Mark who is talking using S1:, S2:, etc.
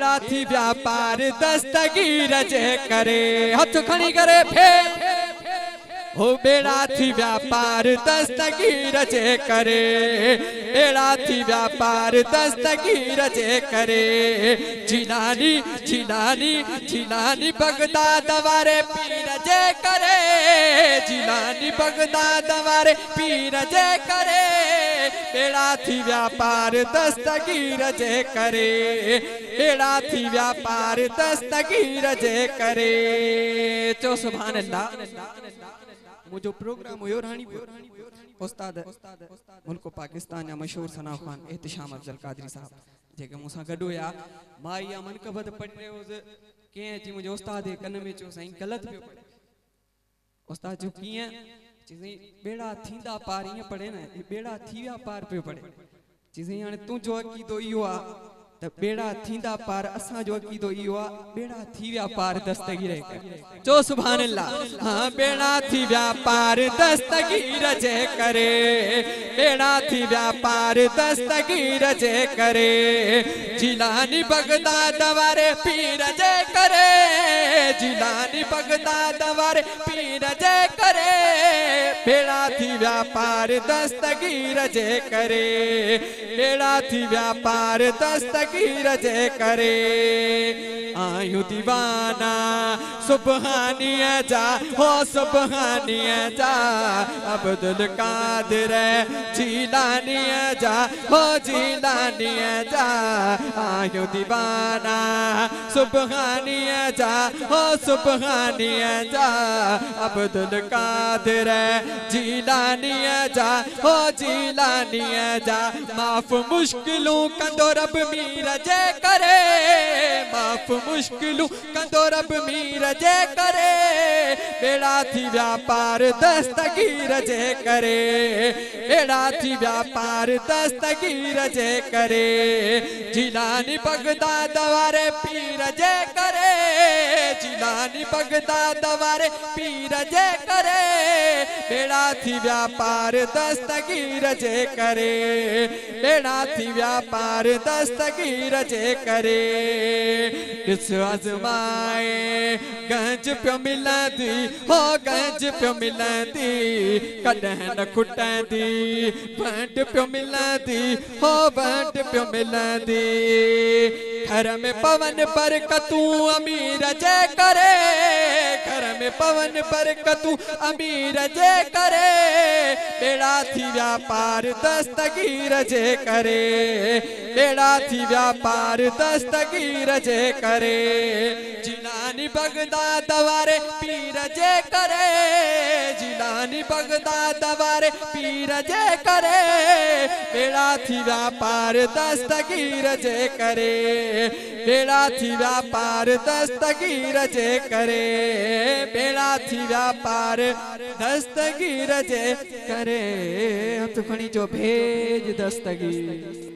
S1: बेड़ा थी व्यापार दस्तगीर जे करे हथ खणी करे फेर हो बेड़ा थी व्यापार दस्तगीर जे करे बेड़ा थी व्यापार दस्तगीर जे करे जिलानी जिलानी जिलानी बगदाद वारे पीर जे करे जिलानी बगदाद वारे पीर जे करे बेड़ा थी व्यापार दस्तगीर जे करे बेड़ा थी व्यापार दस्तगीर जे करे चो सुभान अल्लाह मुझो प्रोग्राम हुयो रानी उस्ताद मुल्क पाकिस्तान या मशहूर सना खान एहतिशाम अफजल कादरी साहब जेके मूसा गडो या माई या मनकबत पढ़ रहे हो के जी मुझे उस्ताद कन में चो सही गलत पियो पढ़े उस्ताद जो किए चीज़ें बेड़ा थींदा पार ये पढ़े ना बेड़ा थीया पार पे पढ़े चीज़ें यानी तू जो अकीदो इयो आ त बेड़ा थींदा पार असा जो अकीदो इयो आ बेड़ा थी व्यापार दस्तगीर जो सुभान अल्लाह हां बेड़ा थी व्यापार दस्तगीर जे करे बेड़ा थी व्यापार दस्तगीर जे करे जिलानी बगदाद वारे पीर जे करे जिलानी बगदाद वारे पीर जे करे बेड़ा थी व्यापार दस्तगीर जे करे बेड़ा थी व्यापार दस्तगीर जे करे आयु दीवाना सुबहानिया जा हो सुबहानिया जा अब्दुल कादिर जिलानिया जा हो जिलानिया जा आयु दीवाना सुबहानिया जा हो सुबहानिया जा अब्दुल कादिर जिलानिया जा हो जिलानिया जा माफ मुश्किलों कंदो रब मीर जे करे माफ मुश्किलों कंदो रब मीर जे करे बेड़ा थी व्यापार दस्तगीर जे करे बेड़ा थी व्यापार दस्तगीर जे करे जिलानी बगदाद वारे पीर जे करे जिलानी बगदाद वारे पीर जे करे बेड़ा थी व्यापार दस्तगीर जे करे बेड़ा थी व्यापार दस्तगीर जे करे इस आजमाए गंज पे मिलंदी हो गंज पे मिलंदी कॾहिं न खुटंदी बंट पे मिलंदी हो बंट पे मिलंदी घर में पवन बरकतूं अमीर जे करे घर में पवन बरकतूं अमीर जे करे बेड़ा थी व्यापार दस्तगीर जे करे बेड़ा थी व्यापार दस्तगीर जे करे जिलानी बगदाद वारे पीर जे करे जिलानी बगदाद वारे पीर जे करे बेड़ा थी व्यापार दस्तगीर जे करे बेड़ा थी व्यापार दस्तगीर जे करे बेड़ा थी व्यापार दस्तगीर जे करे हथ खणी जो भेज दस्तगीर